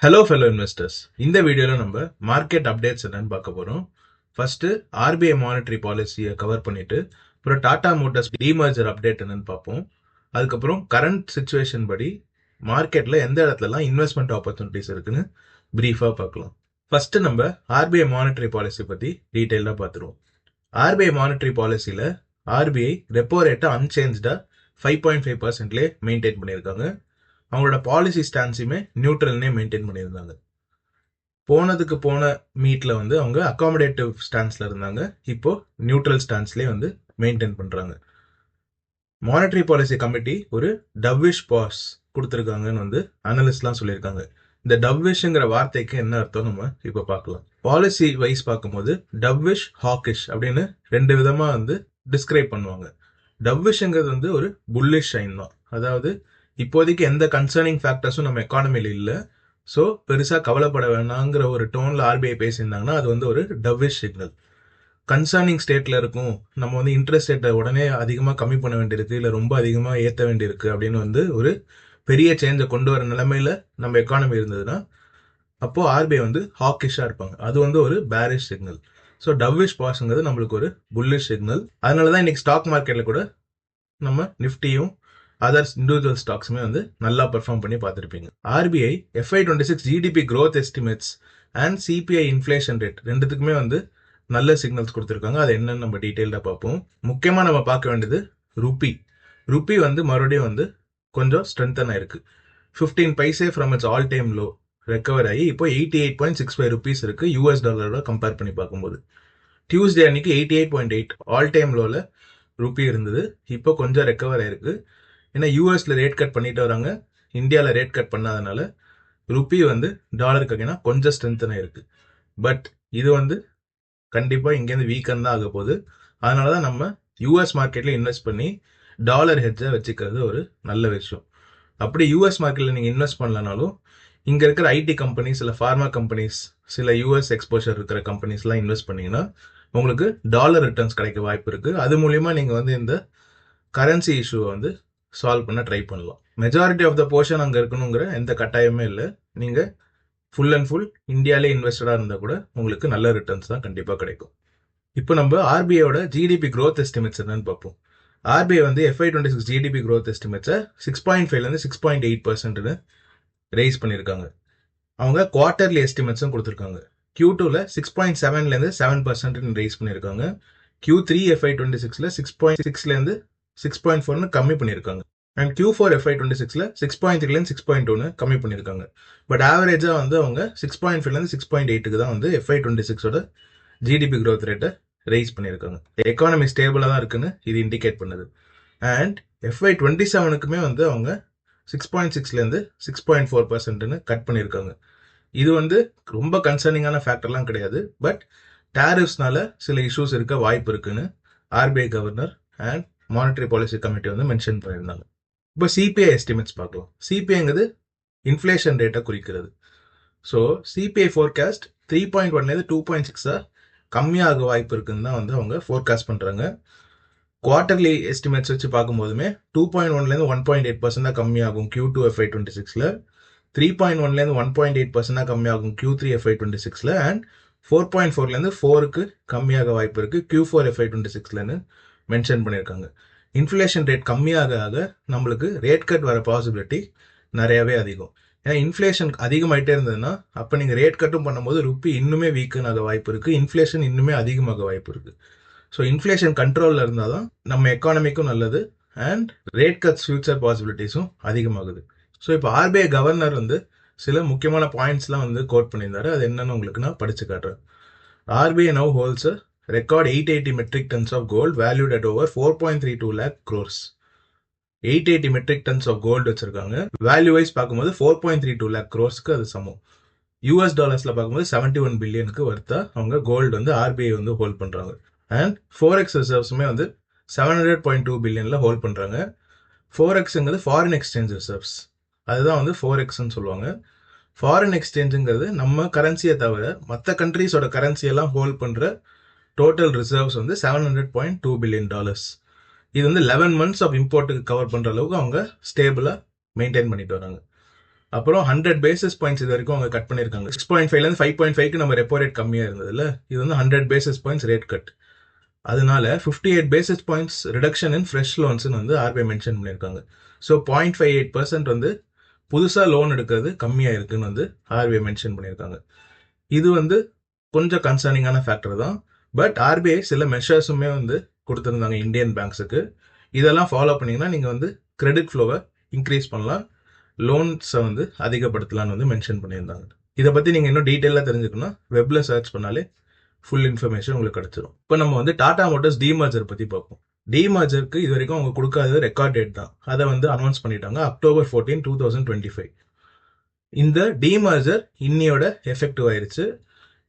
Hello fellow investors. இந்த வீடியோல நம்ம மார்க்கெட் அப்டேட்ஸ் என்னன்னு பார்க்க போறோம். ஃபர்ஸ்ட் RBI மானிட்டரி பாலிசியை கவர் பண்ணிட்டு அப்புறம் டாடா மோட்டார்ஸ் டிமர்ஜர் அப்டேட் என்னன்னு பார்ப்போம். அதுக்கப்புறம் கரண்ட் சிச்சுவேஷன் படி மார்க்கெட்ல எந்த இடத்துலலாம் இன்வெஸ்ட்மெண்ட் ஆப்பர்ச்சுனிட்டிஸ் இருக்குன்னு பிரீஃபா பார்க்கலாம். ஃபர்ஸ்ட் நம்ம RBI மானிட்டரி பாலிசி பத்தி டீடைலா பார்த்துருவோம். RBI மானிட்டரி பாலிசியில RBI ரெப்போ ரேட்டை அன்சேஞ்சா 5.5%லே மெயின்டைன் பண்ணியிருக்காங்க. அவங்களோட பாலிசி ஸ்டான்ஸையுமே நியூட்ரல்னே மெயின்டைன் பண்ணியிருந்தாங்க. போன மீட்ல வந்து அவங்க அகாமடேட்டிவ் ஸ்டான்ஸ்ல இருந்தாங்க. இப்போ நியூட்ரல் ஸ்டான்ஸ்லேயே வந்து மெயின்டைன் பண்றாங்க. மானிட்டரி பாலிசி கமிட்டி ஒரு டவ்விஷ் பாஸ் கொடுத்துருக்காங்கன்னு வந்து அனலிஸ்ட்லாம் சொல்லியிருக்காங்க. இந்த டவ்விஷ்ங்கிற வார்த்தைக்கு என்ன அர்த்தம் நம்ம இப்போ பார்க்கலாம். பாலிசி வைஸ் பார்க்கும்போது டவ்விஷ், ஹாக்கிஷ் அப்படின்னு ரெண்டு விதமா வந்து டிஸ்கிரைப் பண்ணுவாங்க. டவ்விஷ்ங்கிறது வந்து ஒரு புல்லிஷ் சைன் தான். அதாவது இப்போதைக்கு எந்த கன்சர்னிங் ஃபேக்டர்ஸும் நம்ம எக்கானமியில் இல்லை, ஸோ பெருசாக கவலைப்பட வேணாங்கிற ஒரு டோனில் RBI பேசியிருந்தாங்கன்னா அது வந்து ஒரு டவ்விஷ் சிக்னல். கன்சர்னிங் ஸ்டேட்ல இருக்கும், நம்ம வந்து இன்ட்ரெஸ்ட் ரேட்டை உடனே அதிகமாக கம்மி பண்ண வேண்டியிருக்கு, இல்லை ரொம்ப அதிகமாக ஏற்ற வேண்டியிருக்கு அப்படின்னு வந்து ஒரு பெரிய சேஞ்சை கொண்டு வர நிலைமையில நம்ம எக்கானமி இருந்ததுன்னா அப்போ RBI வந்து ஹாக்கிஷாக இருப்பாங்க. அது வந்து ஒரு பேரிஷ் சிக்னல். ஸோ டவ்விஷ் பாஸ்ங்கிறது நம்மளுக்கு ஒரு புல்லிஷ் சிக்னல். அதனால தான் இன்னைக்கு ஸ்டாக் மார்க்கெட்ல கூட நம்ம நிஃப்டியும் அதர்ஸ் இண்டிவிஜுவல் ஸ்டாக்ஸுமே வந்து நல்லா பெர்ஃபார்ம் பண்ணி பார்த்துருப்பீங்க. RBI FY26 GDP growth estimates and CPI inflation rate ரெண்டுத்துக்குமே வந்து நல்ல சிக்னல்ஸ் கொடுத்துருக்காங்க. அது என்னன்னு நம்ம டீட்டெயில்டாக பார்ப்போம். முக்கியமாக நம்ம பார்க்க வேண்டியது ருப்பி வந்து மறுபடியும் வந்து கொஞ்சம் ஸ்ட்ரென்தன் ஆயிருக்கு. 15 paise from its all time low recover ஆகி இப்போ 88.65 ருபீஸ் இருக்கு US டாலரோட கம்பேர் பண்ணி பார்க்கும்போது. டியூஸ்டே அன்னைக்கு 88.8 ஆல் டைம் லோல ருப்பி இருந்தது. இப்போ கொஞ்சம் ரெக்கவர் ஆயிருக்கு. ஏன்னா யூஎஸ்ல ரேட் கட் பண்ணிட்டு வராங்க, இந்தியாவில் ரேட் கட் பண்ணாதனால ருப்பி வந்து டாலருக்கு அகைனா கொஞ்சம் ஸ்ட்ரென்தன் ஆயிருக்கு. பட் இது வந்து கண்டிப்பாக இங்கேருந்து வீக்கன் தான் ஆக போகுது. அதனால தான் நம்ம யூஎஸ் மார்க்கெட்ல இன்வெஸ்ட் பண்ணி டாலர் ஹெட்ஜை வச்சுக்கிறது ஒரு நல்ல விஷயம். அப்படி யூஎஸ் மார்க்கெட்ல நீங்கள் இன்வெஸ்ட் பண்ணலனாலும் இங்கே இருக்கிற ஐடி கம்பெனிஸ், இல்லை ஃபார்மா கம்பெனிஸ், சில யூஎஸ் எக்ஸ்போஷர் இருக்கிற கம்பெனிஸ்லாம் இன்வெஸ்ட் பண்ணீங்கன்னா உங்களுக்கு டாலர் ரிட்டர்ன்ஸ் கிடைக்க வாய்ப்பு இருக்கு. அது மூலியமா நீங்கள் வந்து இந்த கரன்சி இஷ்யூவை வந்து சால்வ் பண்ண ட்ரை பண்ணலாம். மெஜாரிட்டி ஆஃப் த போர்ஷன் அங்கே இருக்கணுங்கிற எந்த கட்டாயமே இல்லை. நீங்கள் ஃபுல் அண்ட் ஃபுல் இந்தியாவிலே இன்வெஸ்டடாக இருந்தால் கூட உங்களுக்கு நல்ல ரிட்டர்ன்ஸ் தான் கண்டிப்பாக கிடைக்கும். இப்போ நம்ம RBIயோட GDP growth estimates என்னன்னு பார்ப்போம். RBI வந்து FY26 GDP growth estimates 6.5லேருந்து 6.8%ன்னு ரைஸ் பண்ணியிருக்காங்க. அவங்க குவார்டர்லி எஸ்டிமேட்ஸும் கொடுத்துருக்காங்க. Q2ல 6.7லேருந்து 7%ன்னு ரைஸ் பண்ணியிருக்காங்க. Q3 FY26ல 6.6லேருந்து 6.4ன்னு கம்மி பண்ணியிருக்காங்க. அண்ட் Q4 FY26ல 6.3லேருந்து 6.2ன்னு கம்மி பண்ணியிருக்காங்க. பட் ஆவரேஜாக வந்து அவங்க 6.5லேருந்து 6.8க்கு தான் வந்து FY26ஓட GDP growth ரேட்டை ரைஸ் பண்ணியிருக்காங்க. எக்கானமி ஸ்டேபிளாக தான் இருக்குன்னு இது இண்டிகேட் பண்ணுது. அண்ட் FY27க்குமே வந்து அவங்க 6.6லேருந்து 6.4%ன்னு கட் பண்ணியிருக்காங்க. இது வந்து ரொம்ப கன்சர்னிங்கான ஃபேக்டர்லாம் கிடையாது. பட் டேரிஃப்ஸ்னால சில இஷ்யூஸ் இருக்க வாய்ப்பு இருக்குன்னு RBI governor and monetary policy committee வந்து மென்ஷன் பண்ணியிருந்தாங்க. இப்போ CPI எஸ்டிமேட்ஸ் பார்க்கலாம். CPIங்கிறது இன்ஃப்ளேஷன் ரேட்டை குறிக்கிறது. ஸோ CPI ஃபோர்காஸ்ட் 3.1லேருந்து 2.6 கம்மியாக வாய்ப்பு இருக்குன்னு தான் வந்து அவங்க ஃபோர்காஸ்ட் பண்ணுறாங்க. குவார்டர்லி எஸ்டிமேட்ஸ் வச்சு பார்க்கும்போதுமே 2.1லேருந்து 1.8% தான் கம்மியாகும் Q2 FY26ல, 3.1லேருந்து 1.8% தான் கம்மியாகும் Q3 FY26ல, அண்ட் 4.4லேருந்து 4க்கு கம்மியாக வாய்ப்பு இருக்கு Q4 FY26லன்னு மென்ஷன் பண்ணியிருக்காங்க. இன்ஃப்ளேஷன் ரேட் கம்மியாக ஆக நம்மளுக்கு ரேட் கட் வர பாசிபிலிட்டி நிறையவே அதிகம். ஏன்னா இன்ஃப்ளேஷன் அதிகமாயிட்டே இருந்ததுன்னா அப்போ நீங்கள் ரேட் கட்டும் பண்ணும்போது ருப்பி இன்னுமே வீக்கன் ஆக வாய்ப்பு இருக்கு, இன்ஃப்ளேஷன் இன்னுமே அதிகமாக வாய்ப்பு இருக்கு. ஸோ இன்ஃப்ளேஷன் கண்ட்ரோலில் இருந்தால் தான் நம்ம எக்கானமிக்கும் நல்லது அண்ட் ரேட் கட்ஸ் ஃபியூச்சர் பாசிபிலிட்டிஸும் அதிகமாகுது. ஸோ இப்போ RBI கவர்னர் வந்து சில முக்கியமான பாயிண்ட்ஸ்லாம் வந்து கோட் பண்ணியிருந்தாரு. அது என்னன்னு உங்களுக்கு நான் படிச்சு காட்டுறேன். RBI now holds a record 880 metric tons of gold valued at over 4.32 lakh crores. 880 metric tons of gold வச்சிருக்காங்க. வேல்யூ வைஸ் பார்க்கும்போது 4.32 lakh crores-க்கு அது சமம். US டாலர்ஸ்ல பார்க்கும்போது 71 பில்லியனுக்கு வர்த்தா அவங்க கோல்டு வந்து RBI வந்து ஹோல்ட் பண்றாங்க. அண்ட் ஃபோரெக்ஸ் ரிசர்வ்ஸுமே வந்து 700.2 பில்லியன்ல ஹோல்ட் பண்றாங்க. ஃபோரெக்ஸுங்கிறது ஃபாரின் எக்ஸ்சேஞ்ச் ரிசர்வ்ஸ், அதுதான் வந்து ஃபோரெக்ஸ்ன்னு சொல்லுவாங்க. ஃபாரின் எக்ஸ்சேஞ்சுங்கிறது நம்ம கரன்சியை தவிர மற்ற கண்ட்ரீஸோட கரன்சியெல்லாம் ஹோல்ட் பண்ற டோட்டல் ரிசர்வ்ஸ் வந்து 700.2 பில்லியன் டாலர்ஸ். இது வந்து 11 months ஆஃப் இம்போர்ட்டுக்கு கவர் பண்ற அளவுக்கு அவங்க ஸ்டேபிளா மெயின்டைன் பண்ணிட்டு வராங்க. அப்புறம் 100 பேசிஸ் பாயிண்ட்ஸ் இது வரைக்கும் அவங்க கட் பண்ணியிருக்காங்க. 6.5லேருந்து 5.5க்கு நம்ம ரெப்போ ரேட் கம்மியாக இருந்ததுல, இது வந்து 100 பேசிஸ் பாயிண்ட்ஸ் ரேட் கட். அதனால 58 basis points reduction in fresh லோன்ஸ்னு வந்து ஆர்பிஐ மென்ஷன் பண்ணியிருக்காங்க. ஸோ 0.58% வந்து புதுசாக லோன் எடுக்கிறது கம்மியாக இருக்குன்னு வந்து ஆர்பிஐ மென்ஷன் பண்ணியிருக்காங்க. இது வந்து கொஞ்சம் கன்சர்னிங்கான ஃபேக்டர் தான். பட் ஆர்பிஐ சில மெஷர்ஸுமே வந்து கொடுத்துருந்தாங்க இந்தியன் பேங்க்ஸுக்கு. இதெல்லாம் ஃபாலோ பண்ணிங்கன்னா நீங்கள் வந்து கிரெடிட் ஃப்ளோவை இன்க்ரீஸ் பண்ணலாம், லோன்ஸை வந்து அதிகப்படுத்தலாம்னு வந்து மென்ஷன் பண்ணியிருந்தாங்க. இதை பற்றி நீங்கள் இன்னும் டீட்டெயிலாக தெரிஞ்சுக்கணும், வெப்பில் சர்ச் பண்ணாலே ஃபுல் இன்ஃபர்மேஷன் உங்களுக்கு கிடைச்சிடும். இப்போ நம்ம வந்து டாடா மோட்டார்ஸ் டிமர்ஜர் பற்றி பார்ப்போம். டிமர்ஜருக்கு இது வரைக்கும் அவங்க கொடுக்காத ரெக்கார்ட் டேட் தான், அதை வந்து அனௌன்ஸ் பண்ணிட்டாங்க October 14, 2025. இந்த டிமர்ஜர் இன்னியோட எஃபெக்டிவ் ஆயிருச்சு.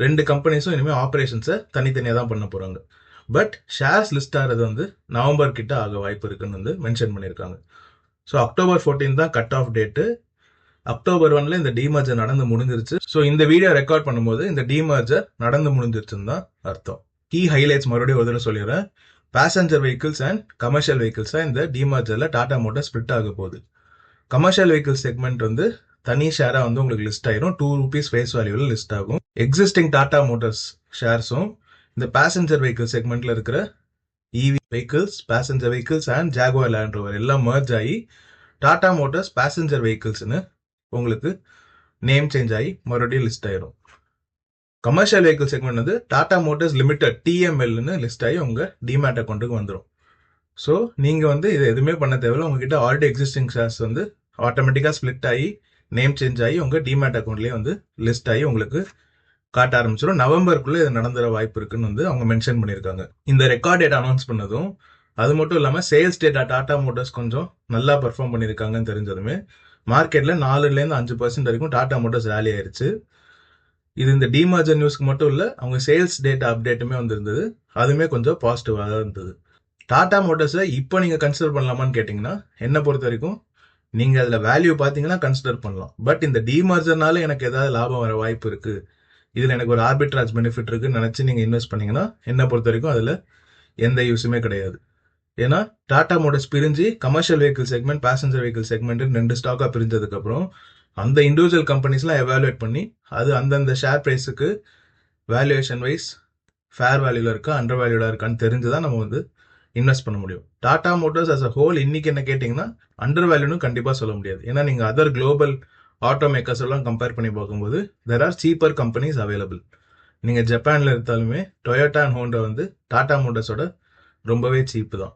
2 கம்பெனிஸும் இனிமேல் ஆப்ரேஷன்ஸை தனித்தனியாக தான் பண்ண போகிறாங்க. பட் ஷேர்ஸ் லிஸ்ட் ஆகிறது வந்து நவம்பர் கிட்ட ஆக வாய்ப்பு இருக்குன்னு வந்து மென்ஷன் பண்ணியிருக்காங்க. ஸோ October 14 தான் கட் ஆஃப் டேட்டு. October 1ல இந்த டிமர்ஜர் நடந்து முடிஞ்சிருச்சு. ஸோ இந்த வீடியோ ரெக்கார்ட் பண்ணும்போது இந்த டிமர்ஜர் நடந்து முடிஞ்சிருச்சுன்னு தான் அர்த்தம். கீ ஹைலைட்ஸ் மறுபடியும் ஒரு தடவை சொல்லிடுறேன். பேசஞ்சர் வெஹிக்கிள்ஸ் அண்ட் கமர்ஷியல் வெஹிக்கிள்ஸாக இந்த டிமர்ஜரில் டாடா மோட்டார்ஸ் ஸ்பிளிட் ஆக போகுது. கமர்ஷியல் வெஹிக்கிள் செக்மெண்ட் வந்து தனி ஷேராக வந்து உங்களுக்கு லிஸ்ட் ஆயிரும். ₹2 ஃபேஸ் வேல்யூவில் லிஸ்ட் ஆகும். எக்ஸிஸ்டிங் டாடா மோட்டார்ஸ் ஷேர்ஸும் இந்த பேசஞ்சர் வெஹிக்கிள் செக்மெண்ட்ல இருக்கிற EV vehicles, passenger vehicles and Jaguar Land Rover எல்லாம் மர்ஜ் ஆகி டாடா மோட்டார்ஸ் பேசஞ்சர் வெஹிக்கிள்ஸ்னு உங்களுக்கு நேம் சேஞ்ச் ஆகி மறுபடியும் லிஸ்ட் ஆயிரும். கமர்ஷியல் வெஹிக்கிள் செக்மெண்ட் வந்து டாடா மோட்டார்ஸ் லிமிடெட் TMLன்னு லிஸ்ட் ஆகி உங்க டிமேட் அக்கௌண்ட்டுக்கு வந்துடும். ஸோ நீங்க வந்து இது எதுவுமே பண்ண தேவையில்ல. உங்ககிட்ட ஆல்ரெடி எக்ஸிஸ்டிங் ஷேர்ஸ் வந்து ஆட்டோமேட்டிக்காக ஸ்பிளிட் ஆகி நேம் சேஞ்ச் ஆகி உங்க டிமேட் அக்கௌண்ட்லேயே வந்து லிஸ்ட் ஆகி உங்களுக்கு காட்ட ஆரம்பிச்சிடும். நவம்பருக்குள்ள இது நடந்துற வாய்ப்பு இருக்குன்னு வந்து அவங்க மென்ஷன் பண்ணியிருக்காங்க. இந்த ரெக்கார்ட் டேட் அனௌன்ஸ் பண்ணதும் அது மட்டும் இல்லாமல் சேல்ஸ் டேட்டா டாடா மோட்டார்ஸ் கொஞ்சம் நல்லா பெர்ஃபார்ம் பண்ணியிருக்காங்கன்னு தெரிஞ்சதுமே மார்க்கெட்ல 4லேருந்து 5% வரைக்கும் டாடா மோட்டார்ஸ் ரேலி ஆயிருச்சு. இது இந்த டிமர்ஜர் நியூஸ்க்கு மட்டும் இல்லை, அவங்க சேல்ஸ் டேட்டா அப்டேட்டுமே வந்திருந்தது, அதுவுமே கொஞ்சம் பாசிட்டிவாக தான் இருந்தது. டாடா மோட்டார்ஸை இப்போ நீங்கள் கன்சிடர் பண்ணலாமான்னு கேட்டிங்கன்னா என்னை பொறுத்த வரைக்கும் நீங்கள் அதில் வேல்யூ பார்த்தீங்கன்னா கன்சிடர் பண்ணலாம். பட் இந்த டிமர்ஜர்னால எனக்கு ஏதாவது லாபம் வர வாய்ப்பு இருக்குது, இதில் எனக்கு ஒரு ஆர்பிட்ராஜ் பெனிஃபிட் இருக்குன்னு நினச்சி நீங்கள் இன்வெஸ்ட் பண்ணீங்கன்னா என்னை பொறுத்த வரைக்கும் அதில் எந்த யூஸுமே கிடையாது. ஏன்னா டாடா மோட்டார்ஸ் பிரிஞ்சு commercial vehicle segment, passenger vehicle segment 2 ஸ்டாக்காக பிரிஞ்சதுக்கப்புறம் அந்த இண்டிவிஜுவல் கம்பெனிஸ்லாம் எவாலுவேட் பண்ணி அது அந்தந்த ஷேர் ப்ரைஸுக்கு வேல்யூவேஷன் வைஸ் ஃபேர் வேல்யூவில் இருக்கா அண்டர் வேல்யூடாக இருக்கான்னு தெரிஞ்சு தான் நம்ம வந்து இன்வெஸ்ட் பண்ண முடியும். Tata Motors as a whole இன்னைக்கு என்ன கேட்டிங்கன்னா அண்டர் வேல்யூன்னு கண்டிப்பாக சொல்ல முடியாது. ஏன்னா நீங்கள் அதர் குளோபல் ஆட்டோ மேக்கர்ஸ் எல்லாம் கம்பேர் பண்ணி பார்க்கும்போது there are cheaper companies available. நீங்கள் ஜப்பானில் இருந்தாலுமே டொயோட்டா அண்ட் ஹோண்டா வந்து டாடா மோட்டார்ஸோட ரொம்பவே சீப்பு தான்.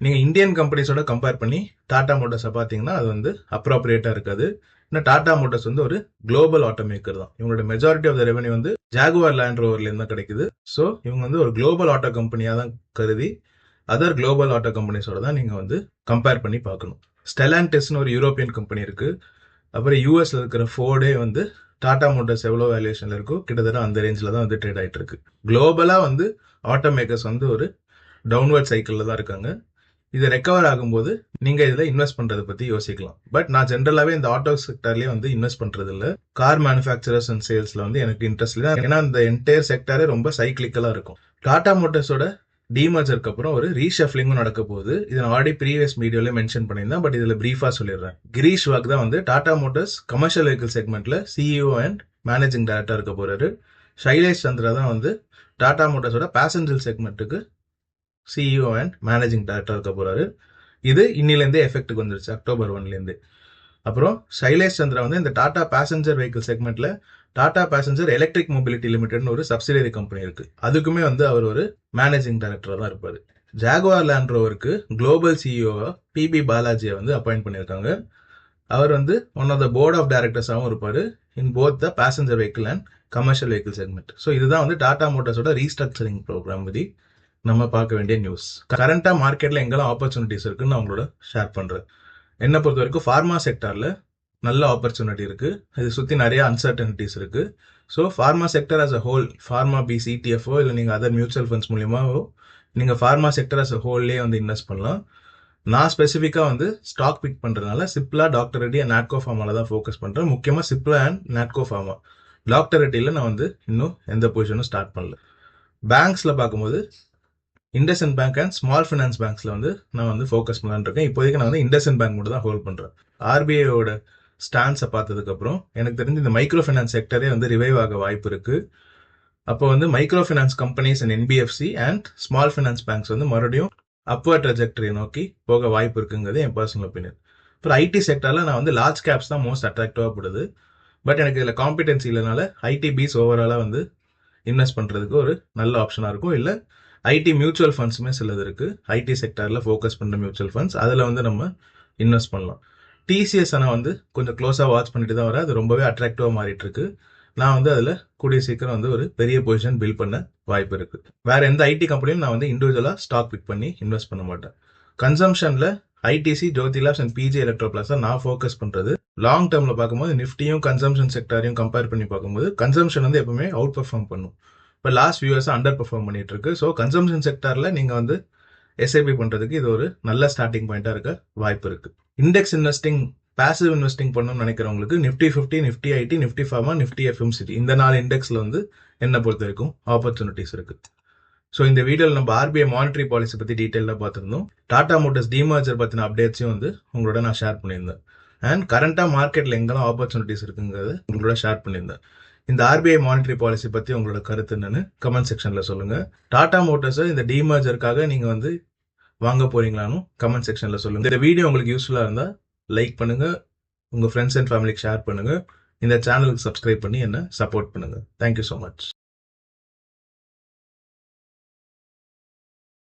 நீங்கள் இந்தியன் கம்பெனிஸோட கம்பேர் பண்ணி டாடா மோட்டார்ஸை பார்த்தீங்கன்னா அது வந்து அப்ராப்ரியேட்டாக இருக்காது. ஏன்னா டாடா மோட்டார்ஸ் வந்து ஒரு குளோபல் ஆட்டோ மேக்கர் தான். இவங்களோட மெஜாரிட்டி ஆஃப் த ரெவன்யூ வந்து ஜாகுவார் லேண்ட் ரோவர்லேருந்து தான் கிடைக்குது. ஸோ இவங்க வந்து ஒரு குளோபல் ஆட்டோ கம்பெனியாக தான் கருதி அதர் குளோபல் ஆட்டோ கம்பெனிஸோட தான் நீங்கள் வந்து கம்பேர் பண்ணி பார்க்கணும். ஸ்டெலான்டிஸ்னு ஒரு யூரோப்பியன் கம்பெனி இருக்குது. அப்புறம் யூஎஸ்ல இருக்கிற ஃபோர்டே வந்து டாடா மோட்டார்ஸ் எவ்வளோ வேல்யூவேஷனில் இருக்கோ கிட்டத்தட்ட அந்த ரேஞ்சில் தான் வந்து ட்ரேட் ஆகிட்டு இருக்கு. குளோபலாக வந்து ஆட்டோ மேக்கர்ஸ் வந்து ஒரு டவுன்வர்ட் சைக்கிளில் தான் இருக்காங்க. இது ரெக்கவர் ஆகும்போது நீங்கள் இதில் இன்வெஸ்ட் பண்ணுறதை பற்றி யோசிக்கலாம். பட் நான் ஜென்ரலாகவே இந்த ஆட்டோ செக்டர்லேயே வந்து இன்வெஸ்ட் பண்ணுறது இல்லை. கார் மேனுஃபேக்சரர்ஸ் அண்ட் சேல்ஸில் வந்து எனக்கு இன்ட்ரெஸ்ட் இல்லை. ஏன்னா இந்த என்டையர் செக்டரே ரொம்ப சைக்கிளிக்கலாக இருக்கும். டாடா மோட்டார்ஸோட டிமர்ஜருக்கு அப்புறம் ஒரு ரீஷஃப்லிங்கும் நடக்க போகுது. இதை நான் ஆல்ரெடி ப்ரீவியஸ் வீடியோல மென்ஷன் பண்ணியிருந்தேன். பட் இதில் ப்ரீஃபாக சொல்லிடுறேன். கிரீஷ் வாக் தான் வந்து டாடா மோட்டார்ஸ் கமர்ஷியல் வெஹிக்கிள் செக்மெண்ட்ல CEO அண்ட் மேனேஜிங் டைரக்டர் இருக்க போறாரு. சைலேஷ் சந்திரா தான் வந்து டாடா மோட்டார்ஸோட பேசஞ்சர் செக்மெண்ட்டுக்கு CEO அண்ட் மேனேஜிங் டைரக்டர் இருக்க போறாரு. இது இன்னிலேருந்தே எஃபெக்ட்டுக்கு வந்துருச்சு October 1லேருந்து. அப்புறம் சைலேஷ் சந்திரா வந்து இந்த டாடா பேசஞ்சர் வெஹிக்கிள் செக்மெண்ட்ல டாடா பேசஞ்சர் எலக்ட்ரிக் மொபிலிட்டி லிமிடெட்னு ஒரு சப்சிடரி கம்பெனி இருக்கு, அதுக்குமே வந்து அவர் ஒரு மேனேஜிங் டைரக்டராக தான் இருப்பார். ஜாகுவார் லேண்ட் ரோவருக்கு குளோபல் CEO PB பாலாஜியை வந்து அப்பாயிண்ட் பண்ணியிருக்காங்க. அவர் வந்து one of the board of டைரக்டர்ஸாகவும் இருப்பார் in both the passenger vehicle and commercial vehicle segment. So இதுதான் வந்து டாடா மோட்டார்ஸோட ரீஸ்ட்ரக்சரிங் ப்ரோக்ராம் பற்றி நம்ம பார்க்க வேண்டிய நியூஸ். கரண்டா மார்க்கெட்ல எங்கெல்லாம் ஆப்பர்ச்சுனிட்டிஸ் இருக்குன்னு நான் உங்களோட ஷேர் பண்றேன். என்னை பொறுத்த வரைக்கும் ஃபார்மா செக்டர்ல நல்ல ஆப்பர்ச்சுனிட்டி இருக்கு. இது சுத்தி நிறைய அன்சர்டனிட்டிஸ் இருக்கு. So pharma sector as a whole, pharma பி CTFஓ இல்லை நீங்க அதர் மியூச்சுவல் ஃபண்ட்ஸ் மூலியமாவோ நீங்க ஃபார்மா செக்டர் அஸ் அ ஹோல்லேயே வந்து இன்வெஸ்ட் பண்ணலாம். நான் ஸ்பெசிஃபிக்காக வந்து ஸ்டாக் பிக் பண்றதுனால சிப்லா, டாக்டர் ரெட்டி அண்ட் நாட்கோ ஃபார்மால தான் ஃபோக்கஸ் பண்றேன். முக்கியமாக Cipla and Natco pharma. Doctor ரெட்டியில் நான் வந்து இன்னும் எந்த பொசிஷனும் ஸ்டார்ட் பண்ணல. பேங்க்ஸ்ல பார்க்கும்போது IndusInd bank and small finance பேங்க்ஸ்ல வந்து நான் வந்து ஃபோக்கஸ் பண்ணலான்னு இருக்கேன். இப்போதைக்கு நான் வந்து இண்டஸ்இண்ட் பேங்க் மட்டும் தான் ஹோல்ட் பண்றேன். RBIயோட ஸ்டான்ஸை பார்த்ததுக்கப்புறம் எனக்கு தெரிஞ்சு இந்த மைக்ரோ ஃபைனான்ஸ் செக்டரே வந்து ரிவைவ் ஆக வாய்ப்பு இருக்கு. அப்போ வந்து micro finance companies and NBFC and small finance banks வந்து மறுபடியும் அப்வர்ட் ட்ரெஜெக்டரி நோக்கி போக வாய்ப்பு இருக்குங்கிறது என் பர்சனல் ஒப்பீனியன். அப்புறம் ஐடி செக்டரில் நான் வந்து லார்ஜ் கேப்ஸ் தான் மோஸ்ட் அட்ராக்டிவாக படுது. பட் எனக்கு இதில் காம்பிடன்சி இல்லைனால ஐடி பீஸ் ஓவராலாக வந்து இன்வெஸ்ட் பண்ணுறதுக்கு ஒரு நல்ல ஆப்ஷனாக இருக்கும். இல்லை ஐடி மியூச்சுவல் ஃபண்ட்ஸுமே சிலது இருக்குது, ஐடி செக்டரில் ஃபோக்கஸ் பண்ணுற மியூச்சுவல் ஃபண்ட்ஸ், அதில் வந்து நம்ம இன்வெஸ்ட் பண்ணலாம். டிசிஎஸ் ஆனால் வந்து கொஞ்சம் க்ளோஸாக வாட்ச் பண்ணிட்டு தான் வரேன். அது ரொம்பவே அட்ராக்டிவாக மாறிட்டு இருக்கு. நான் வந்து அதில் கூடிய சீக்கிரம் வந்து ஒரு பெரிய பொசிஷன் பில்ட் பண்ண வாய்ப்பு இருக்கு. வேற எந்த ஐடி கம்பெனியும் நான் வந்து இண்டிவிஜுவலாக ஸ்டாக் பிக் பண்ணி இன்வெஸ்ட் பண்ண மாட்டேன். கன்சம்ஷனில் ITC, Jyothy labs and PG Electroplast தான் நான் ஃபோக்கஸ் பண்ணுறது. லாங் டேர்மில் பார்க்கும்போது நிஃப்டியும் கன்சம்ஷன் செக்டரையும் கம்பேர் பண்ணி பார்க்கும்போது கன்சம்ஷன் வந்து எப்பவுமே அவுட் பெர்ஃபார்ம் பண்ணும். இப்போ last few years under perform பண்ணிட்டு இருக்கு. ஸோ கன்சம்ஷன் செக்டரில் நீங்கள் வந்து எஸ்ஐபி பண்ணுறதுக்கு இது ஒரு நல்ல ஸ்டார்டிங் பாயிண்டாக இருக்க வாய்ப்பு இருக்கு. இண்டெக்ஸ் இன்வெஸ்டிங், பாசிவ் இன்வெஸ்டிங் பண்ணணும்னு நினைக்கிறவங்களுக்கு Nifty 50, Nifty IT, Nifty pharma, Nifty FMCG இந்த 4 இண்டெக்ஸில் வந்து என்னை பொறுத்த வரைக்கும் ஆப்பர்ச்சுனிட்டிஸ் இருக்கு. ஸோ இந்த வீடியோவில் நம்ம ஆர்பிஐ மானிட்டரி பாலிசி பற்றி டீட்டெயிலாக பார்த்துருந்தோம். டாடா மோட்டர்ஸ் டிமர்ஜர் பற்றின அப்டேட்ஸையும் வந்து உங்களோட நான் ஷேர் பண்ணியிருந்தேன். அண்ட் கரண்டாக மார்க்கெட்டில் எங்கெல்லாம் ஆப்பர்ச்சுனிட்டிஸ் இருக்குங்கிறத உங்களோட ஷேர் பண்ணியிருந்தேன். இந்த ஆர்பிஐ மானிட்டரி பாலிசி பற்றி உங்களோட கருத்து என்னன்னு கமெண்ட் செக்ஷனில் சொல்லுங்கள். டாடா மோட்டர்ஸை இந்த டிமர்ஜருக்காக நீங்கள் வந்து வாங்க போறீங்களான்னு கமெண்ட் செக்ஷனில் சொல்லுங்கள். இந்த வீடியோ உங்களுக்கு யூஸ்ஃபுல்லாக இருந்தால் லைக் பண்ணுங்கள், உங்கள் ஃப்ரெண்ட்ஸ் அண்ட் ஃபேமிலிக்கு ஷேர் பண்ணுங்கள், இந்த சேனலுக்கு சப்ஸ்கிரைப் பண்ணி என்ன சப்போர்ட் பண்ணுங்கள். Thank you so much.